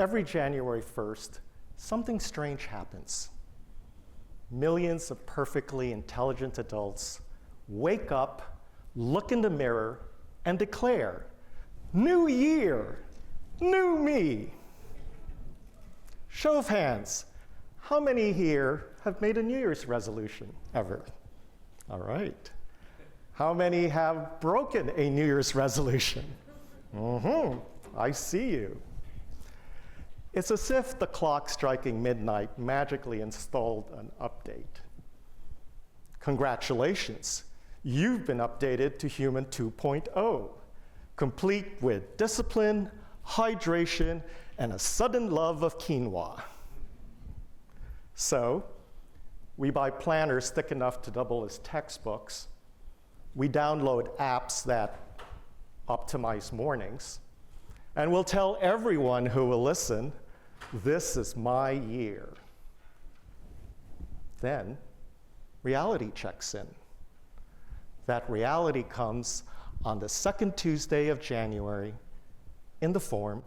every January 1st, something strange happens. Millions of perfectly intelligent adults wake up, look in the mirror, and declare, "New year, new me." Show of hands, how many here have made a New Year's resolution ever? All right. How many have broken a New Year's resolution? I see you. It's as if the clock striking midnight magically installed an update. Congratulations, you've been updated to Human 2.0, complete with discipline, hydration, and a sudden love of quinoa. So, we buy planners thick enough to double as textbooks. We download apps that optimize mornings. And we'll tell everyone who will listen, "This is my year." Then, reality checks in. That reality comes on the second Tuesday of January in the form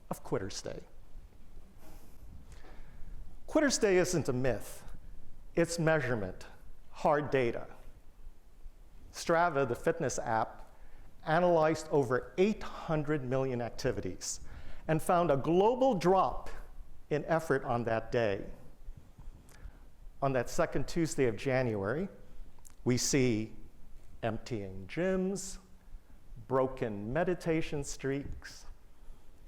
of Quitter's Day. Quitter's Day isn't a myth. It's measurement, hard data. Strava, the fitness app, analyzed over 800 million activities and found a global drop in effort on that day. On that second Tuesday of January, we see emptying gyms, broken meditation streaks,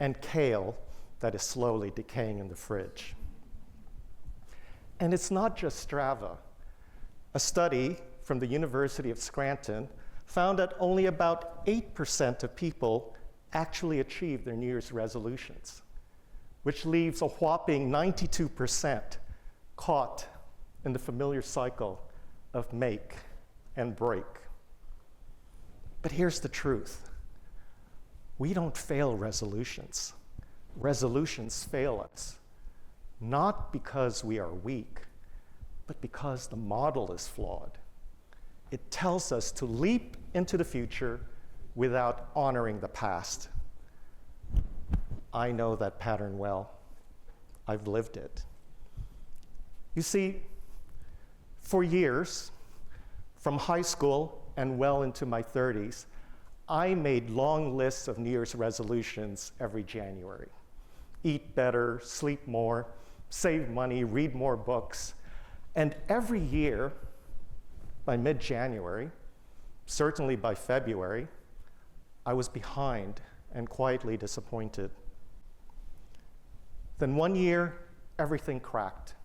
and kale that is slowly decaying in the fridge. And it's not just Strava. A study from the University of Scranton found that only about 8% of people actually achieve their New Year's resolutions, which leaves a whopping 92% caught in the familiar cycle of make and break. But here's the truth. We don't fail resolutions. Resolutions fail us, not because we are weak, but because the model is flawed. It tells us to leap into the future without honoring the past. I know that pattern well. I've lived it. You see, for years, from high school and well into my 30s, I made long lists of New Year's resolutions every January. Eat better, sleep more, save money, read more books. And every year, by mid-January, certainly by February, I was behind and quietly disappointed. Then one year, everything cracked.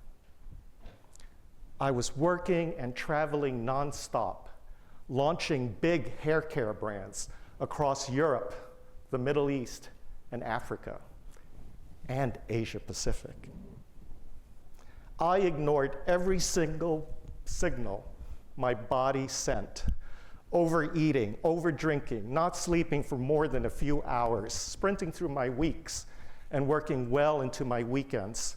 I was working and traveling nonstop, launching big hair care brands across Europe, the Middle East, and Africa, and Asia Pacific. I ignored every single signal my body sent. Overeating, overdrinking, not sleeping for more than a few hours, sprinting through my weeks and working well into my weekends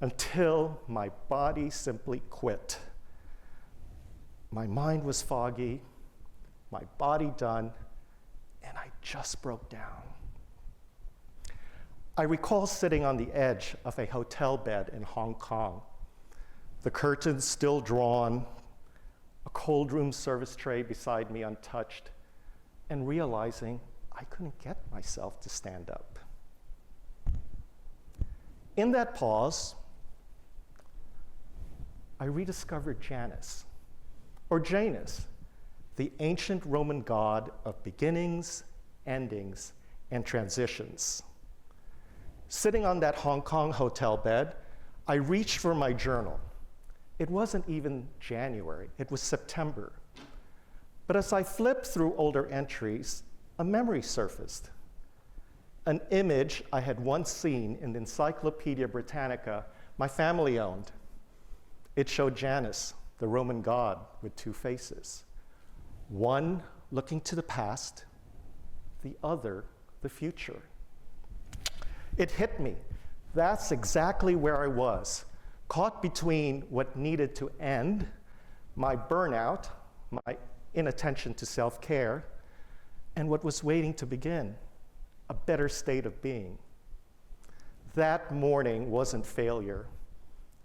until my body simply quit. My mind was foggy, my body done, and I just broke down. I recall sitting on the edge of a hotel bed in Hong Kong, the curtains still drawn, a cold room service tray beside me untouched, and realizing I couldn't get myself to stand up. In that pause, I rediscovered Janus, or Janus, the ancient Roman god of beginnings, endings, and transitions. Sitting on that Hong Kong hotel bed, I reached for my journal. It wasn't even January, it was September. But as I flipped through older entries, a memory surfaced. An image I had once seen in the Encyclopedia Britannica my family owned. It showed Janus, the Roman god with two faces. One looking to the past, the other the future. It hit me. That's exactly where I was, caught between what needed to end, my burnout, my inattention to self-care, and what was waiting to begin, a better state of being. That morning wasn't failure.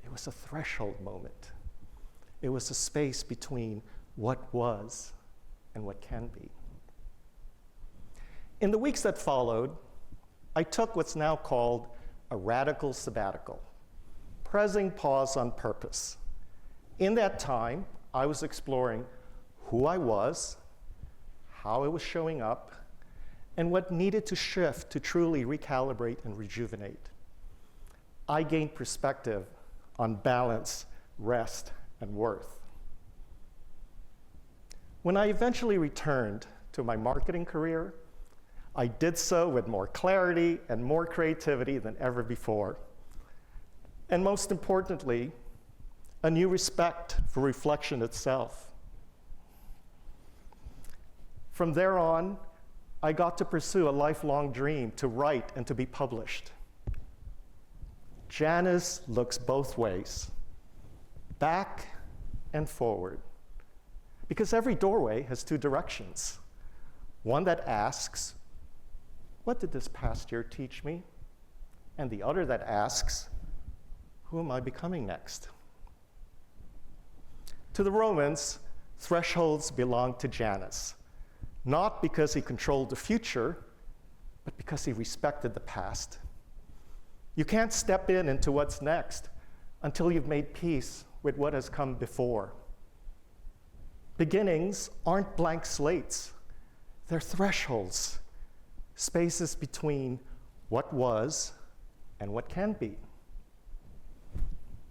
It was a threshold moment. It was a space between what was and what can be. In the weeks that followed, I took what's now called a radical sabbatical, pressing pause on purpose. In that time, I was exploring who I was, how I was showing up, and what needed to shift to truly recalibrate and rejuvenate. I gained perspective on balance, rest, and worth. When I eventually returned to my marketing career, I did so with more clarity and more creativity than ever before. And most importantly, a new respect for reflection itself. From there on, I got to pursue a lifelong dream to write and to be published. Janice looks both ways, back and forward, because every doorway has two directions. One that asks, what did this past year teach me? And the other that asks, who am I becoming next? To the Romans, thresholds belonged to Janus, not because he controlled the future, but because he respected the past. You can't step into what's next until you've made peace with what has come before. Beginnings aren't blank slates. They're thresholds, spaces between what was and what can be.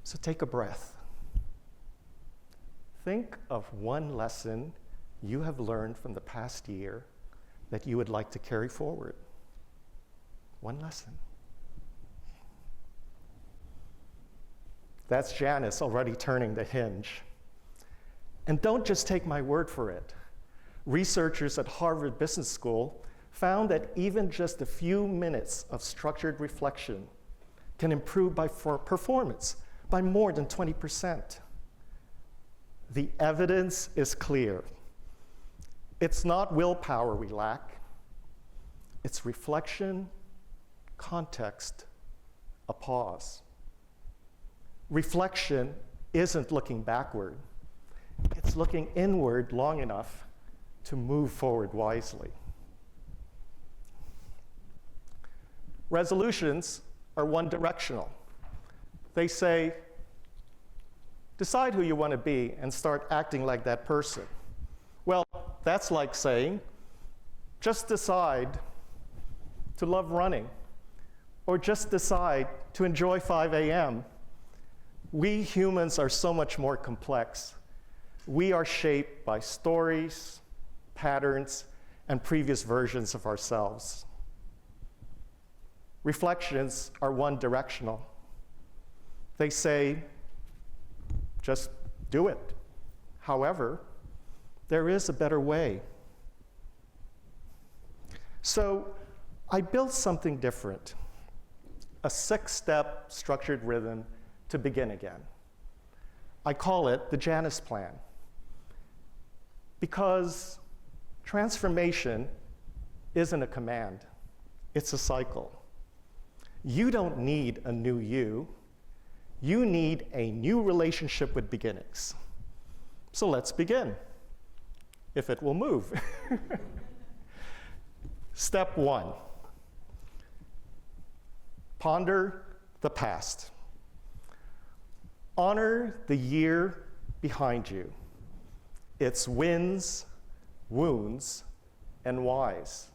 So take a breath. Think of one lesson you have learned from the past year that you would like to carry forward. One lesson. That's Janice already turning the hinge. And don't just take my word for it. Researchers at Harvard Business School found that even just a few minutes of structured reflection can improve performance by more than 20%. The evidence is clear. It's not willpower we lack. It's reflection, context, a pause. Reflection isn't looking backward. It's looking inward long enough to move forward wisely. Resolutions are one-directional. They say, decide who you want to be and start acting like that person. Well, that's like saying, just decide to love running, or just decide to enjoy 5 a.m. We humans are so much more complex. We are shaped by stories, patterns, and previous versions of ourselves. Reflections are one-directional. They say, just do it. However, there is a better way. So I built something different, a 6-step structured rhythm to begin again. I call it the Janice Plan, because transformation isn't a command, it's a cycle. You don't need a new you. You need a new relationship with beginnings. So let's begin, if it will move. Step 1, ponder the past. Honor the year behind you, its wins, wounds, and whys,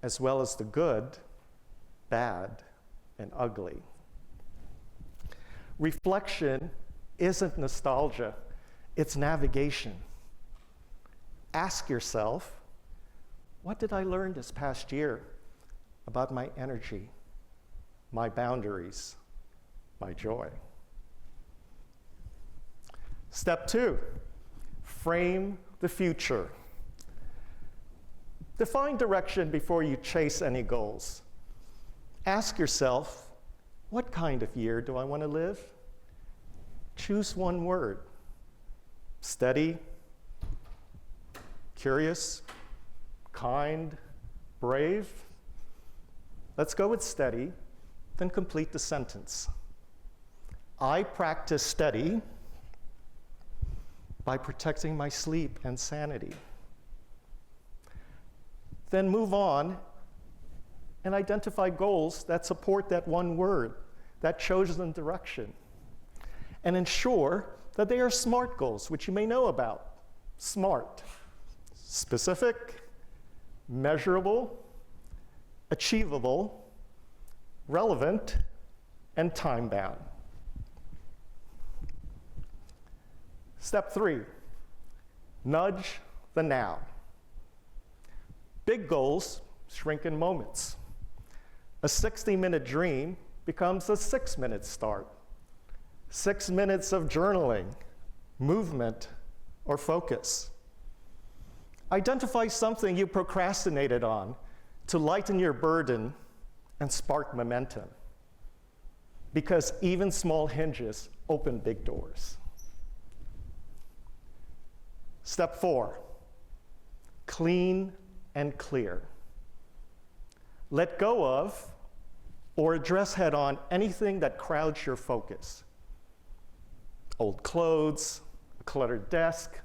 as well as the good, bad, and ugly. Reflection isn't nostalgia, it's navigation. Ask yourself, what did I learn this past year about my energy, my boundaries, my joy? Step 2, frame the future. Define direction before you chase any goals. Ask yourself, what kind of year do I want to live? Choose one word. Steady, curious, kind, brave. Let's go with steady. then complete the sentence. I practice steady by protecting my sleep and sanity. Then move on and identify goals that support that one word, that chosen direction. And ensure that they are SMART goals, which you may know about. SMART: specific, measurable, achievable, relevant, and time-bound. Step 3, nudge the now. Big goals shrink in moments. A 60-minute dream becomes a 6-minute start. 6 minutes of journaling, movement, or focus. Identify something you procrastinated on to lighten your burden and spark momentum. Because even small hinges open big doors. Step 4, clean and clear. Let go of or address head-on anything that crowds your focus. Old clothes, a cluttered desk,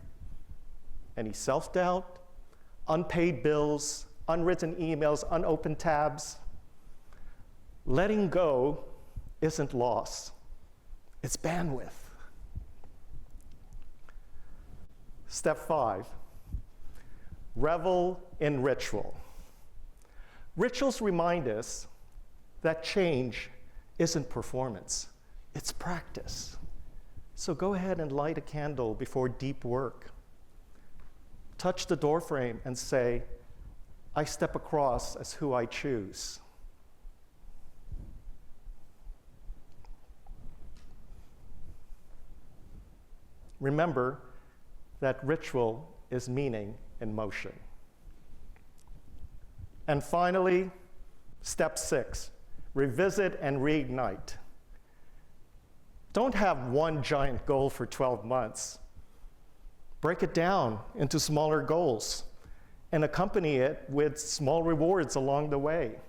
any self-doubt, unpaid bills, unwritten emails, unopened tabs. Letting go isn't loss, it's bandwidth. Step 5, revel in ritual. Rituals remind us that change isn't performance, it's practice. So go ahead and light a candle before deep work. Touch the doorframe and say, I step across as who I choose. Remember that ritual is meaning in motion. And finally, step 6, revisit and reignite. Don't have one giant goal for 12 months. Break it down into smaller goals and accompany it with small rewards along the way.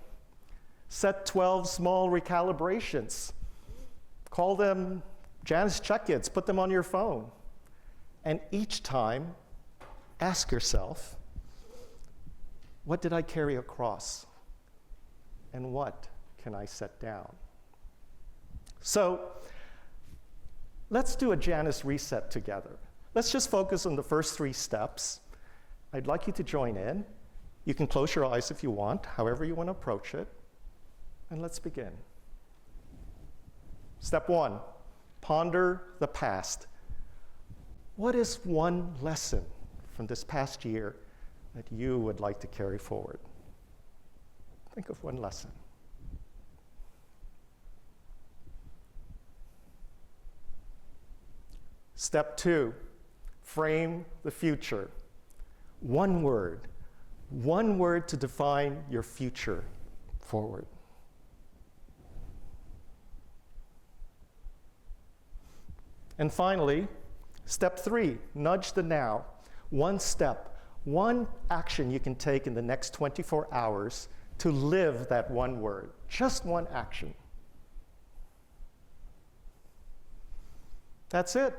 Set 12 small recalibrations. Call them Janus check-ins, put them on your phone. And each time, ask yourself, what did I carry across? And what can I set down? So, let's do a Janus reset together. Let's just focus on the first 3 steps. I'd like you to join in. You can close your eyes if you want, however you want to approach it. And let's begin. Step 1, ponder the past. What is one lesson from this past year that you would like to carry forward? Think of one lesson. Step 2, frame the future. One word to define your future forward. And finally, step 3, nudge the now. One step, one action you can take in the next 24 hours to live that one word. Just one action. That's it.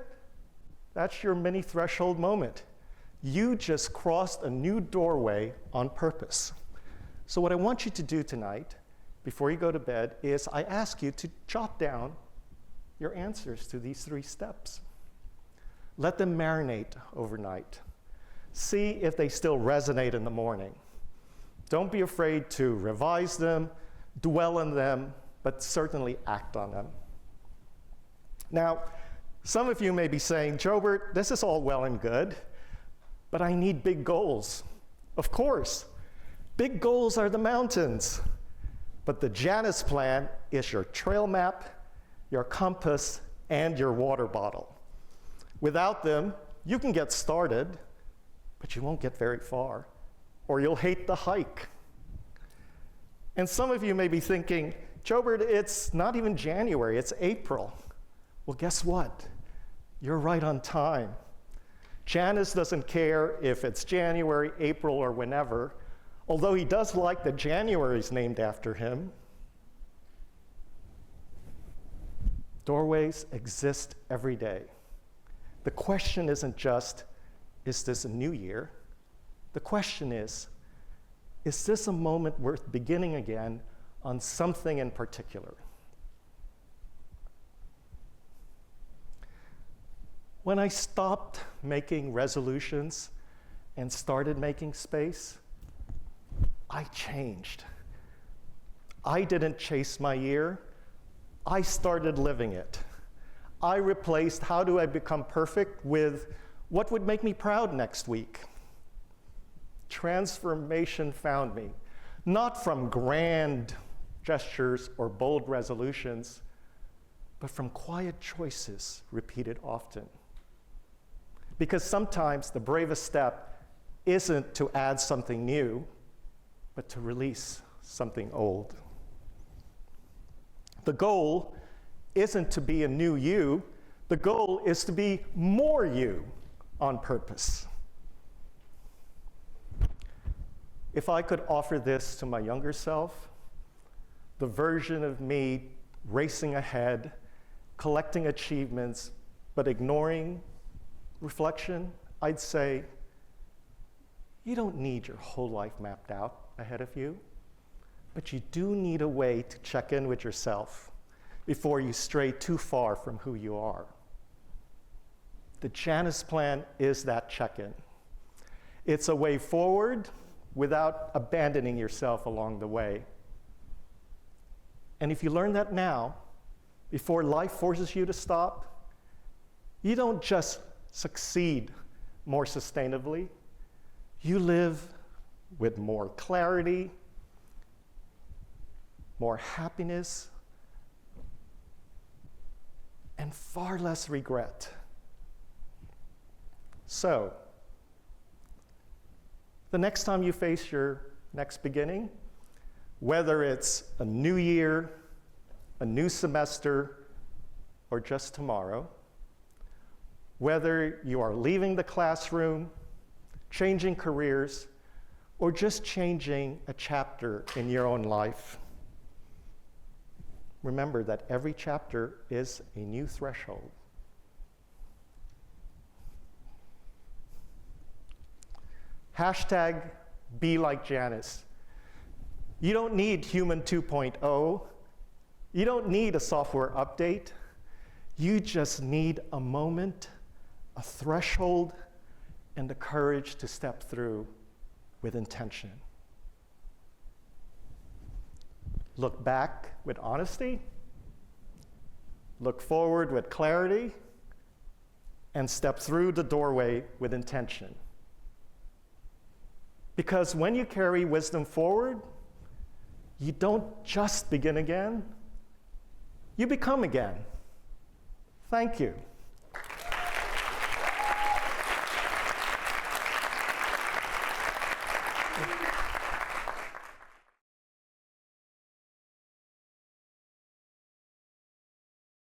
That's your mini threshold moment. You just crossed a new doorway on purpose. So what I want you to do tonight, before you go to bed, is I ask you to jot down your answers to these 3 steps. Let them marinate overnight. See if they still resonate in the morning. Don't be afraid to revise them, dwell on them, but certainly act on them. Now, some of you may be saying, Jobert, this is all well and good, but I need big goals. Of course, big goals are the mountains, but the Janus plan is your trail map, your compass, and your water bottle. Without them, you can get started, but you won't get very far, or you'll hate the hike. And some of you may be thinking, Jobert, it's not even January, it's April. Well, guess what? You're right on time. Janus doesn't care if it's January, April, or whenever, although he does like that January is named after him. Doorways exist every day. The question isn't just, is this a new year? The question is this a moment worth beginning again on something in particular? When I stopped making resolutions and started making space, I changed. I didn't chase my year. I started living it. I replaced how do I become perfect with what would make me proud next week. Transformation found me, not from grand gestures or bold resolutions, but from quiet choices repeated often. Because sometimes the bravest step isn't to add something new, but to release something old. The goal isn't to be a new you. The goal is to be more you on purpose. If I could offer this to my younger self, the version of me racing ahead, collecting achievements, but ignoring reflection, I'd say, you don't need your whole life mapped out ahead of you, but you do need a way to check in with yourself before you stray too far from who you are. The Janus Plan is that check-in. It's a way forward without abandoning yourself along the way. And if you learn that now, before life forces you to stop, you don't just succeed more sustainably, you live with more clarity, more happiness, and far less regret. So, the next time you face your next beginning, whether it's a new year, a new semester, or just tomorrow, whether you are leaving the classroom, changing careers, or just changing a chapter in your own life, remember that every chapter is a new threshold. Hashtag be like Janus. You don't need Human 2.0. You don't need a software update. You just need a moment, a threshold, and the courage to step through with intention. Look back with honesty, look forward with clarity, and step through the doorway with intention. Because when you carry wisdom forward, you don't just begin again, you become again. Thank you.